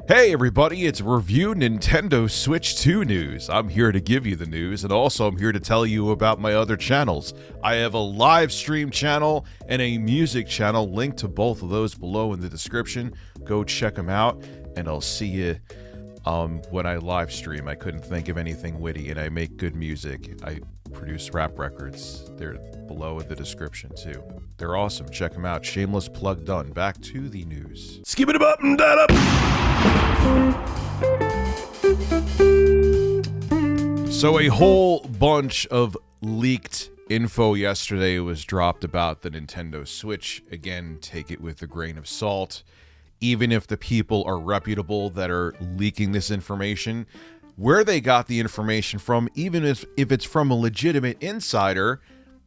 Hey everybody, it's Review Nintendo Switch 2 news. I'm here to give you the news, and also I'm here to tell you about my other channels. I have a live stream channel and a music channel, linked to both of those below in the description. Go check them out, and I'll see you when I live stream. I couldn't think of anything witty, and I make good music. I produce rap records. They're below in the description too. They're awesome. Check them out. Shameless plug done. Back to the news. Skip it up and that up. So a whole bunch of leaked info yesterday was dropped about the Nintendo Switch. Again, take it with a grain of salt. Even if the people are reputable that are leaking this information, where they got the information from, even if it's from a legitimate insider,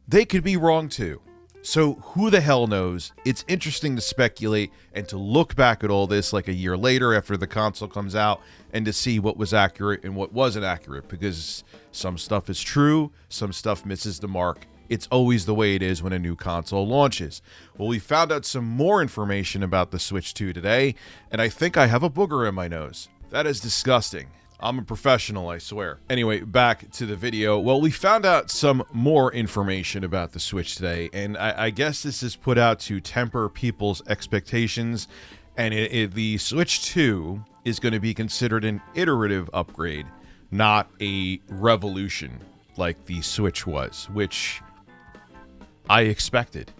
they could be wrong too. So who the hell knows? It's interesting to speculate and to look back at all this like a year later after the console comes out and to see what was accurate and what wasn't accurate, because some stuff is true, some stuff misses the mark. It's always the way it is when a new console launches. Well, we found out some more information about the Switch 2 today, and I think I have a booger in my nose. That is disgusting. I'm a professional, I swear. Anyway, back to the video. Well, we found out some more information about the Switch today, and I guess this is put out to temper people's expectations, and the Switch 2 is going to be considered an iterative upgrade, not a revolution like the Switch was, which I expected.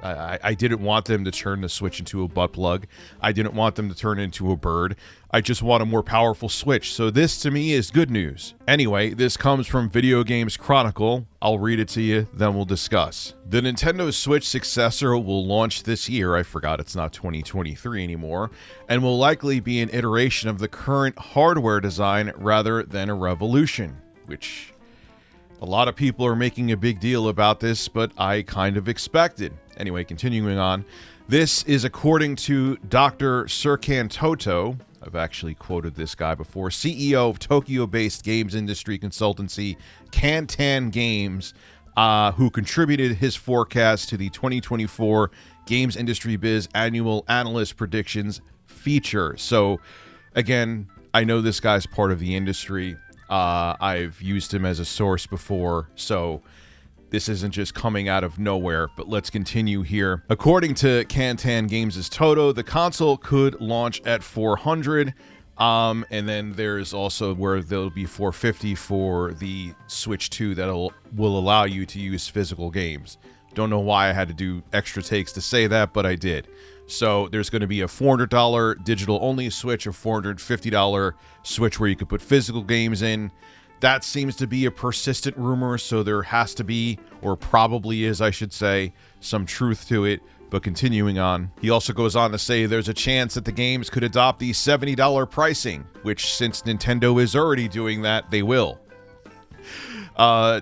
I didn't want them to turn the Switch into a butt plug. I didn't want them to turn it into a bird. I just want a more powerful Switch. So this, to me, is good news. Anyway, this comes from Video Games Chronicle. I'll read it to you, then we'll discuss. The Nintendo Switch successor will launch this year. I forgot it's not 2023 anymore. And will likely be an iteration of the current hardware design rather than a revolution, which a lot of people are making a big deal about this, but I kind of expected. Anyway, continuing on. This is according to Dr. Serkan Toto. I've actually quoted this guy before. CEO of Tokyo-based games industry consultancy Kantan Games, who contributed his forecast to the 2024 Games Industry Biz Annual Analyst Predictions feature. So, again, I know this guy's part of the industry. I've used him as a source before, so this isn't just coming out of nowhere, but let's continue here. According to Kantan Games' Toto, the console could launch at $400, and then there's also where there'll be $450 for the Switch 2 that will allow you to use physical games. Don't know why I had to do extra takes to say that, but I did. So there's going to be a $400 digital-only Switch, a $450 Switch where you could put physical games in. That seems to be a persistent rumor, so there has to be, or probably is, I should say, some truth to it. But continuing on, he also goes on to say there's a chance that the games could adopt the $70 pricing, which, since Nintendo is already doing that, they will.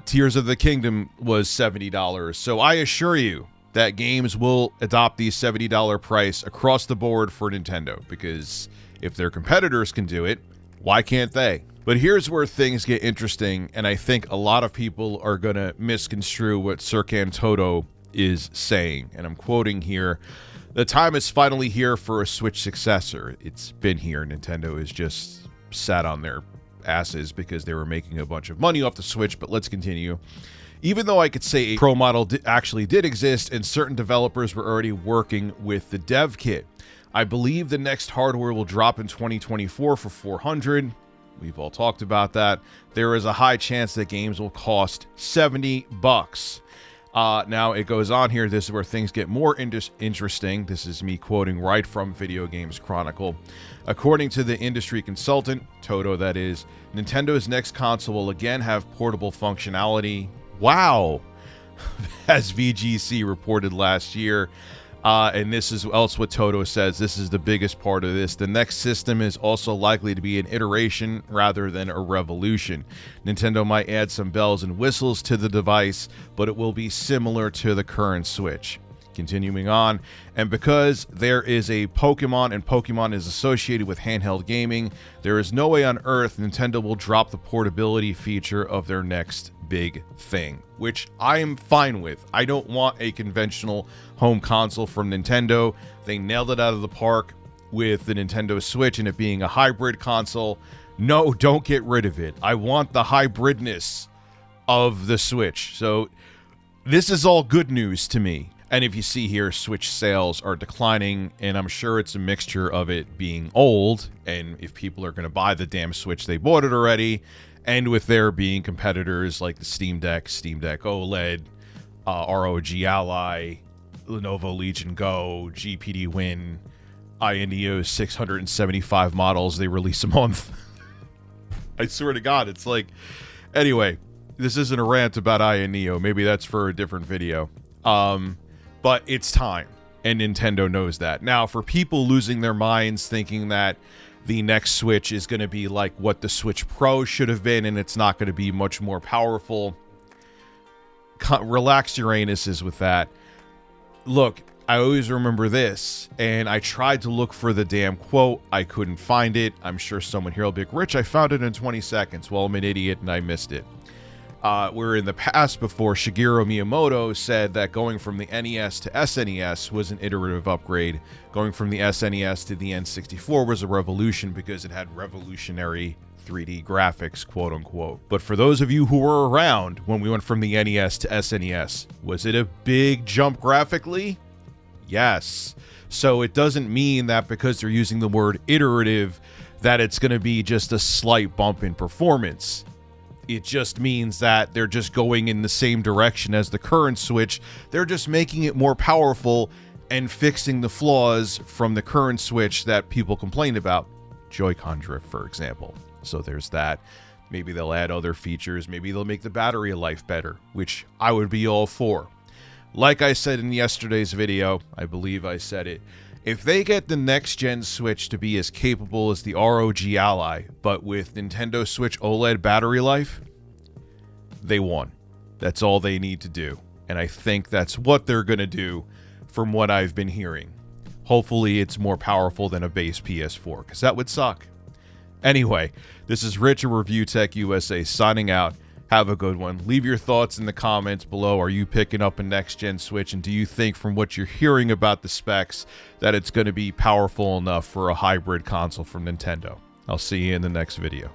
Tears of the Kingdom was $70, so I assure you that games will adopt the $70 price across the board for Nintendo, because if their competitors can do it, why can't they? But here's where things get interesting, and I think a lot of people are going to misconstrue what Serkan Toto is saying. And I'm quoting here, "The time is finally here for a Switch successor. It's been here. Nintendo has just sat on their asses because they were making a bunch of money off the Switch," but let's continue. "Even though I could say a Pro model actually did exist and certain developers were already working with the dev kit, I believe the next hardware will drop in 2024 for $400. We've all talked about that. There is a high chance that games will cost $70. Now, it goes on here. This is where things get more interesting. This is me quoting right from Video Games Chronicle. According to the industry consultant, Toto that is, Nintendo's next console will again have portable functionality. Wow! As VGC reported last year. And this is also what Toto says. This is the biggest part of this. The next system is also likely to be an iteration rather than a revolution. Nintendo might add some bells and whistles to the device, but it will be similar to the current Switch. Continuing on, and because there is a Pokemon and Pokemon is associated with handheld gaming, there is no way on earth Nintendo will drop the portability feature of their next big thing, which I am fine with. I don't want a conventional home console from Nintendo. They nailed it out of the park. with the Nintendo Switch and it being a hybrid console. No, don't get rid of it. I want the hybridness of the Switch. So this is all good news to me. And if you see here, Switch sales are declining, and I'm sure it's a mixture of it being old, and if people are going to buy the damn Switch, they bought it already, and with there being competitors like the Steam Deck OLED, ROG Ally, Lenovo Legion Go, GPD Win, Aya Neo's 675 models they release a month. I swear to God, it's like... Anyway, this isn't a rant about Aya Neo. Maybe that's for a different video. But it's time, and Nintendo knows that. Now, for people losing their minds thinking that the next Switch is going to be like what the Switch Pro should have been, and it's not going to be much more powerful, relax your anuses with that. Look, I always remember this, and I tried to look for the damn quote. I couldn't find it. I'm sure someone here will be like, Rich, I found it in 20 seconds. Well, I'm an idiot, and I missed it. Where in the past before, Shigeru Miyamoto said that going from the NES to SNES was an iterative upgrade. Going from the SNES to the N64 was a revolution because it had revolutionary 3D graphics, quote unquote. But for those of you who were around when we went from the NES to SNES, was it a big jump graphically? Yes. So it doesn't mean that because they're using the word iterative that it's going to be just a slight bump in performance. It just means that they're just going in the same direction as the current Switch. They're just making it more powerful and fixing the flaws from the current Switch that people complained about. Joy-Con drift, for example. So there's that. Maybe they'll add other features. Maybe they'll make the battery life better, which I would be all for. Like I said in yesterday's video, I believe I said it, if they get the next-gen Switch to be as capable as the ROG Ally, but with Nintendo Switch OLED battery life, they won. That's all they need to do. And I think that's what they're going to do from what I've been hearing. Hopefully it's more powerful than a base PS4, because that would suck. Anyway, this is Rich of Review Tech USA signing out. Have a good one. Leave your thoughts in the comments below. Are you picking up a next-gen Switch? And do you think, from what you're hearing about the specs, that it's going to be powerful enough for a hybrid console from Nintendo? I'll see you in the next video.